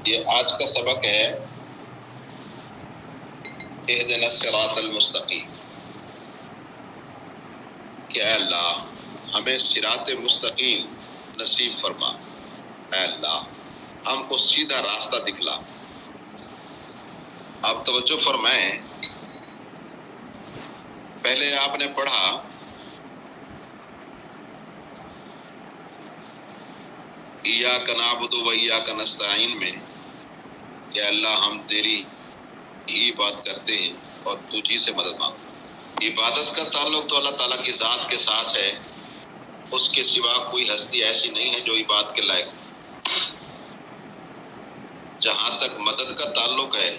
یہ آج کا سبق ہے اہدنا الصراط المستقیم کہ اے اللہ ہمیں صراط مستقیم نصیب فرما، اے اللہ ہم کو سیدھا راستہ دکھلا۔ آپ توجہ فرمائیں، پہلے آپ نے پڑھا ایاک نعبد و ایاک نستعین میں کہ اللہ ہم تیری ہی بات کرتے ہیں اور تجھ ہی سے مدد مانگتے ہیں۔ عبادت کا تعلق تو اللہ تعالیٰ کی ذات کے ساتھ ہے، اس کے سوا کوئی ہستی ایسی نہیں ہے جو عبادت کے لائق ہو۔ جہاں تک مدد کا تعلق ہے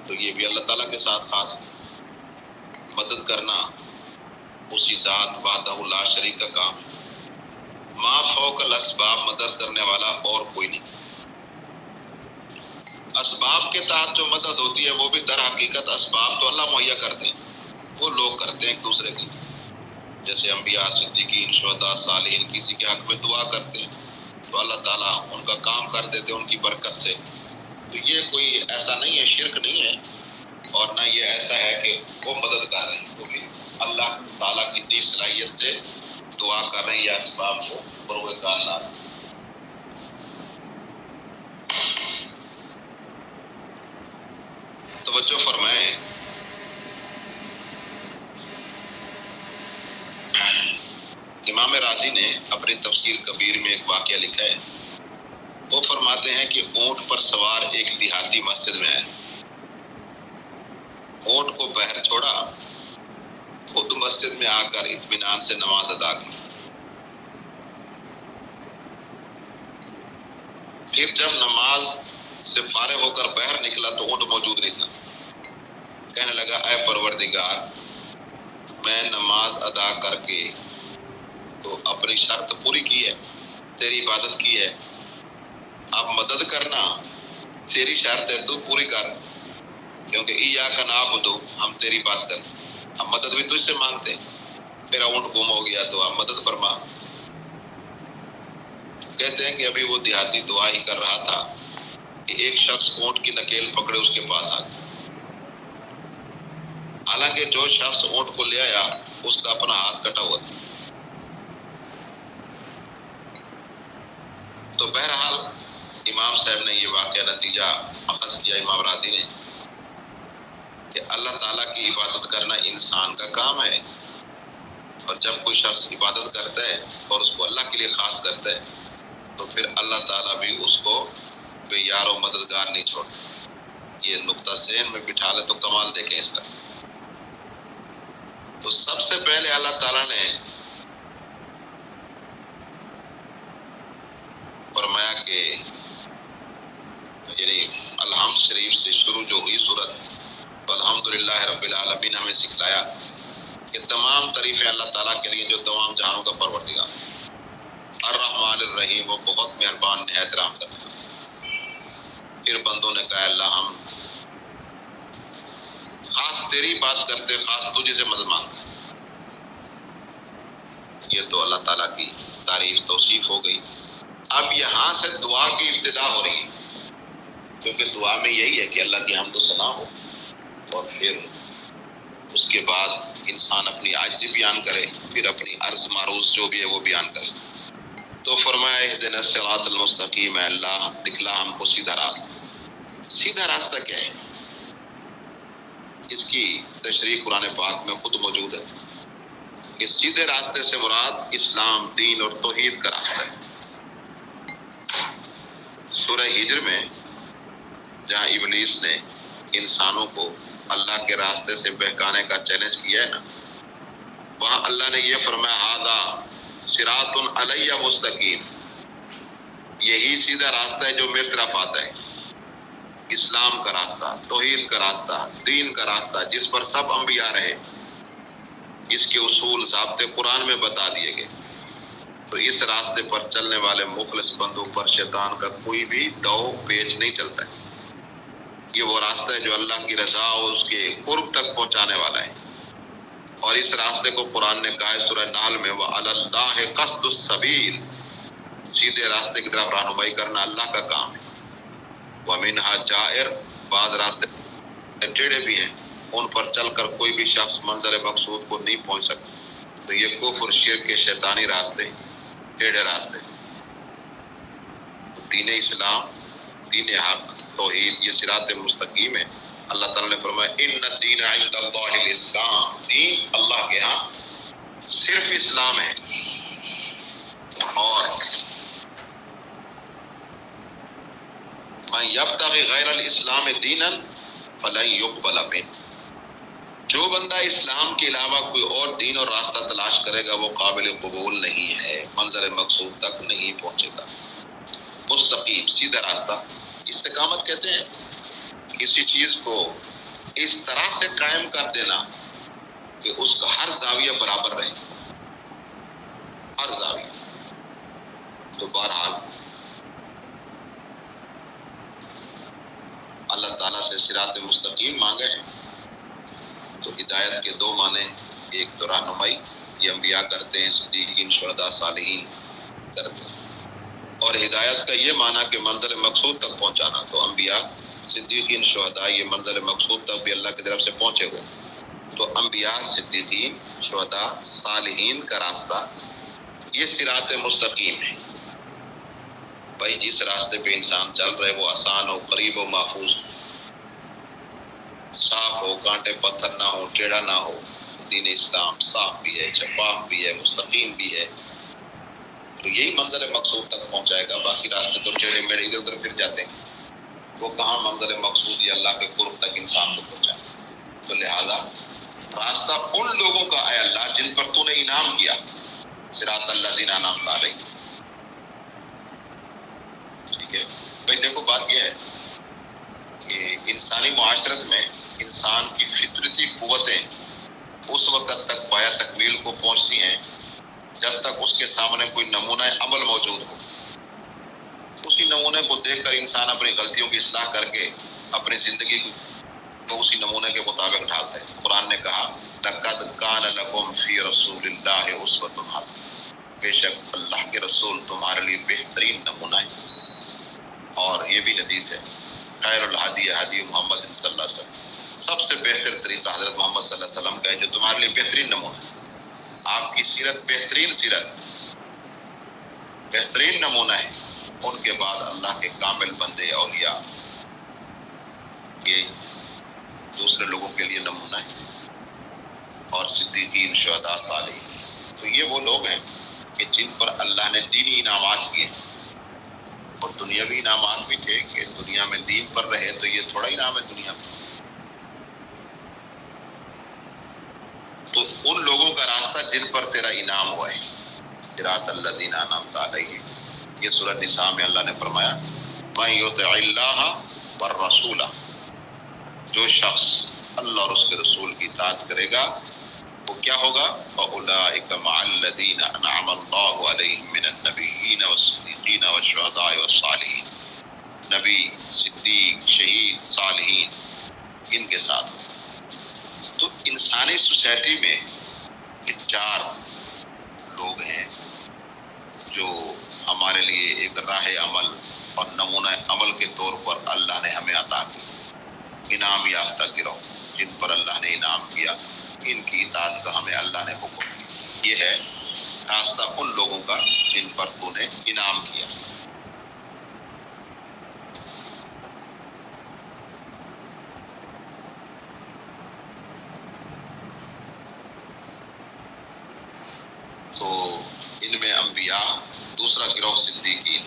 تو یہ بھی اللہ تعالیٰ کے ساتھ خاص ہے۔ مدد کرنا اسی ذات وحدہ لا شریک کا کام ہے۔ ما فوق الاسباب مدد کرنے والا اور کوئی نہیں۔ اسباب کے تحت جو مدد ہوتی ہے وہ بھی در حقیقت اسباب تو اللہ مہیا کرتے ہیں، وہ لوگ کرتے ہیں ایک دوسرے کی، جیسے انبیاء، صدیقین، شہداء، صالحین کسی کے حق میں دعا کرتے ہیں تو اللہ تعالیٰ ان کا کام کر دیتے ہیں ان کی برکت سے۔ تو یہ کوئی ایسا نہیں ہے، شرک نہیں ہے، اور نہ یہ ایسا ہے کہ وہ مدد کر رہے ہیں، وہ بھی اللہ تعالیٰ کی دی صلاحیت سے دعا کر رہے ہیں یا اسباب کو بروئے کار لا رہے ہیں۔ توجہ فرمائیں، امام رازی نے اپنی تفسیر کبیر میں ایک واقعہ لکھا ہے۔ وہ فرماتے ہیں کہ اونٹ پر سوار ایک دیہاتی مسجد میں آئے، اونٹ کو باہر چھوڑا، خود مسجد میں آ کر اطمینان سے نماز ادا کی۔ پھر جب نماز سے فارغ ہو کر باہر نکلا تو اونٹ موجود نہیں تھا۔ کہنے لگا اے پروردگار، میں نماز ادا کر کے تو اپنی شرط پوری کی ہے، تیری عبادت کی ہے، اب مدد کرنا تیری شرط ہے، تو پوری کر، کیونکہ ایاک نعبد ہم تیری بات کریں، ہم مدد بھی تجھ سے مانگتے ہیں، میرا اونٹ گم ہو گیا تو اب مدد فرما۔ کہتے ہیں کہ ابھی وہ دیہاتی دعا ہی کر رہا تھا کہ ایک شخص اونٹ کی نکیل پکڑے اس کے پاس آ گیا۔ حالانکہ جو شخص اونٹ کو لے آیا اس کا اپنا ہاتھ کٹا ہوا تھا۔ تو بہرحال امام صاحب نے یہ واقعہ نتیجہ اخذ کیا، امام راضی نے، کہ اللہ تعالیٰ کی عبادت کرنا انسان کا کام ہے، اور جب کوئی شخص عبادت کرتا ہے اور اس کو اللہ کے لیے خاص کرتا ہے تو پھر اللہ تعالیٰ بھی اس کو بے یار و مددگار نہیں چھوڑتا۔ یہ نقطہ ذہن میں بٹھا لے تو کمال دیکھیں اس کا۔ تو سب سے پہلے اللہ تعالیٰ نے فرمایا کہ یعنی الحمد شریف سے شروع جو ہوئی سورت، تو الحمدللہ رب العالمین ہمیں سکھلایا کہ تمام تعریفیں اللہ تعالیٰ کے لیے جو تمام جہانوں کا پروردگار، الرحمن الرحیم، وہ بہت مہربان نہایت رحم کرنے والا۔ پھر بندوں نے کہا اللہ ہم خاص تیری بات کرتے، خاص تجھے سے مدد مانگتے۔ یہ تو اللہ تعالیٰ کی تعریف توصیف ہو گئی۔ اب یہاں سے دعا کی ابتدا ہو رہی ہے، کیونکہ دعا میں یہی ہے کہ اللہ کی حمد و ثنا ہو، اور پھر اس کے بعد انسان اپنی عاجزی بیان کرے، پھر اپنی عرض معروض جو بھی ہے وہ بیان کرے۔ تو فرمایا اہدنا الصراط المستقیم، اے اللہ دکھلا ہم کو سیدھا راستہ۔ سیدھا راستہ کیا ہے؟ اس کی تشریح قرآن پاک میں خود موجود ہے کہ سیدھے راستے سے مراد اسلام، دین اور توحید کا راستہ ہے۔ سورہ ہجر میں جہاں ابلیس نے انسانوں کو اللہ کے راستے سے بہکانے کا چیلنج کیا ہے نا، وہاں اللہ نے یہ فرمایا ھذا صراط علی مستقیم، یہی سیدھا راستہ ہے جو میری طرف آتا ہے، اسلام کا راستہ، توحید کا راستہ، دین کا راستہ، جس پر سب انبیاء رہے، اس کے اصول ضابطے قرآن میں بتا دیے گئے۔ تو اس راستے پر چلنے والے مخلص بندوں پر شیطان کا کوئی بھی دو پیچ نہیں چلتا ہے۔ یہ وہ راستہ ہے جو اللہ کی رضا اور اس کے قرب تک پہنچانے والا ہے، اور اس راستے کو قرآن نے کہا ہے سورہ نحل میں وَعَلَى اللَّهِ قَصْدُ السَّبِيلِ، سیدھے راستے کی طرف رہنمائی کرنا اللہ کا کام ہے۔ وَمِنْ ومنہا جائر، بعض راستے ٹیڑھے بھی ہیں، ان پر چل کر کوئی بھی شخص منزل مقصود کو نہیں پہنچ سکتا۔ تو یہ کفر، شرک کے شیطانی راستے، ٹیڑھے راستے۔ دین اسلام، دین حق، توحید، یہ صراط مستقیم ہے۔ اللہ تعالیٰ نے فرمایا ان الدین عند اللہ الاسلام، دین اللہ کے ہاں صرف اسلام ہے۔ اور من یبتغی غیر الاسلام دینا فلن یقبل منہ، جو بندہ اسلام کے علاوہ کوئی اور دین اور راستہ تلاش کرے گا وہ قابل قبول نہیں ہے، منزل مقصود تک نہیں پہنچے گا۔ مستقیم، سیدھا راستہ، استقامت کہتے ہیں کسی چیز کو اس طرح سے قائم کر دینا کہ اس کا ہر زاویہ برابر رہے، ہر زاویہ۔ تو بہرحال اللہ تعالیٰ سے صراط مستقیم مانگے ہیں، تو ہدایت کے دو معنی، ایک تو رہنمائی، یہ انبیاء کرتے ہیں، صدیقین، شہداء، صالحین کرتے ہیں، اور ہدایت کا یہ معنی کہ منزل مقصود تک پہنچانا، تو انبیاء، صدیقین، شہداء یہ منزل مقصود تک بھی اللہ کی طرف سے پہنچے ہوئے۔ تو انبیاء، صدیقین، شہداء، صالحین کا راستہ یہ صراط مستقیم ہے۔ بھائی جس راستے پہ انسان چل رہے وہ آسان ہو، قریب ہو، محفوظ ہو، صاف ہو، کانٹے پتھر نہ ہو، ٹیڑھا نہ ہو۔ دین اسلام صاف بھی ہے، شفاف بھی ہے، مستقیم بھی ہے، تو یہی منزل مقصود تک پہنچائے گا۔ باقی راستے تو ٹیڑھے میڑھے ادھر ادھر پھر جاتے ہیں، وہ کہاں منزل مقصود یا اللہ کے قرب تک انسان کو پہنچائے۔ تو لہذا راستہ ان لوگوں کا اے اللہ جن پر تو نے انعام کیا، صراط الذین انعمت علیہم۔ ٹھیک ہے بھائی، دیکھو بات یہ ہے کہ انسانی معاشرت میں انسان کی فطرتی قوتیں اس وقت تک پایا تکمیل کو پہنچتی ہیں جب تک اس کے سامنے کوئی نمونہ عمل موجود ہو۔ اسی نمونے کو دیکھ کر انسان اپنی غلطیوں کی اصلاح کر کے اپنی زندگی کو اسی نمونے کے مطابق ڈھالتا ہے۔ قرآن نے کہا لَقَدْ كَانَ لَكُمْ فِي رَسُولِ اللَّهِ أُسْوَةٌ حَسَنَةٌ، بے شک اللہ کے رسول تمہارے لیے بہترین نمونہ ہے۔ اور یہ بھی حدیث ہے خیر الحدی حدی محمد صلی اللہ علیہ وسلم، سب سے بہتر طریقہ حضرت محمد صلی اللہ علیہ وسلم کا ہے جو تمہارے لیے بہترین نمونہ ہے۔ آپ کی سیرت بہترین سیرت، بہترین نمونہ ہے۔ ان کے بعد اللہ کے کامل بندے اولیاء یہ دوسرے لوگوں کے لیے نمونہ ہے، اور صدیقین، شہداء، صالحین، تو یہ وہ لوگ ہیں کہ جن پر اللہ نے دینی انعامات کیے، اور دنیاوی انعامات بھی تھے کہ دنیا میں دین پر رہے تو یہ تھوڑا انعام ہے دنیا میں۔ تو ان لوگوں کا راستہ جن پر تیرا انعام ہوا ہے، صراط الذین انعمت علیہم۔ یہ سورہ نساء میں اللہ نے فرمایا مَن یُطِعِ اللَّهَ وَالرَّسُولَ، جو شخص اللہ اور اس کے رسول کی اطاعت کرے گا وہ کیا ہوگا؟ فَأُولَٰئِكَ مَعَ الَّذِينَ أَنْعَمَ اللَّهُ عَلَيْهِم مِّنَ النَّبِيِّينَ وَالصِّدِّيقِينَ وَالشُّهَدَاءِ وَالصَّالِحِينَ، نبی، صدیق، شہید، صالحین ان کے ساتھ۔ تو انسانی سوسائٹی میں یہ چار لوگ ہیں جو ہمارے لیے ایک راہ عمل اور نمونہ عمل کے طور پر اللہ نے ہمیں عطا کی، انعام یافتہ گروہ جن پر اللہ نے انعام کیا، ان کی اطاعت کا ہمیں اللہ نے حکم دیا۔ یہ ہے راستہ ان لوگوں کا جن پر تو نے انعام کیا۔ تو ان میں انبیاء، دوسرا گروہ صدیقین،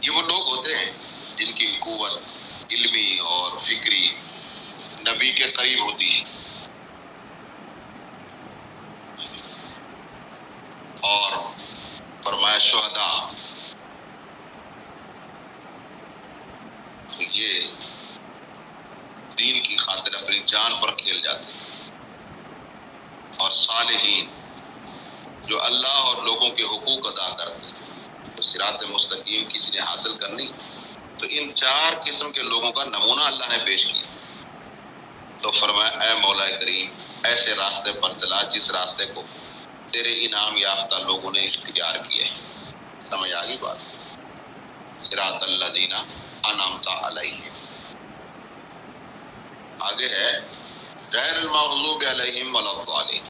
یہ وہ لوگ ہوتے ہیں جن کی قوت علمی اور فکری نبی کے قریب ہوتی ہے، اور فرمایا شہداء، تو یہ دین کی خاطر اپنی جان پر کھیل جاتے ہیں، اور صالحین جو اللہ اور لوگوں کے حقوق ادا کرتے ہیں۔ تو صراط مستقیم کسی نے حاصل کرنی تو ان چار قسم کے لوگوں کا نمونہ اللہ نے پیش کیا، تو فرمایا اے مولا کریم ایسے راستے پر چلا جس راستے کو تیرے انعام یافتہ لوگوں نے اختیار کیا ہے۔ سمجھ آ گئی بات؟ صراط الذین انعمت علیہم. آگے ہے غیر المغضوب علیہم ولا الضالین.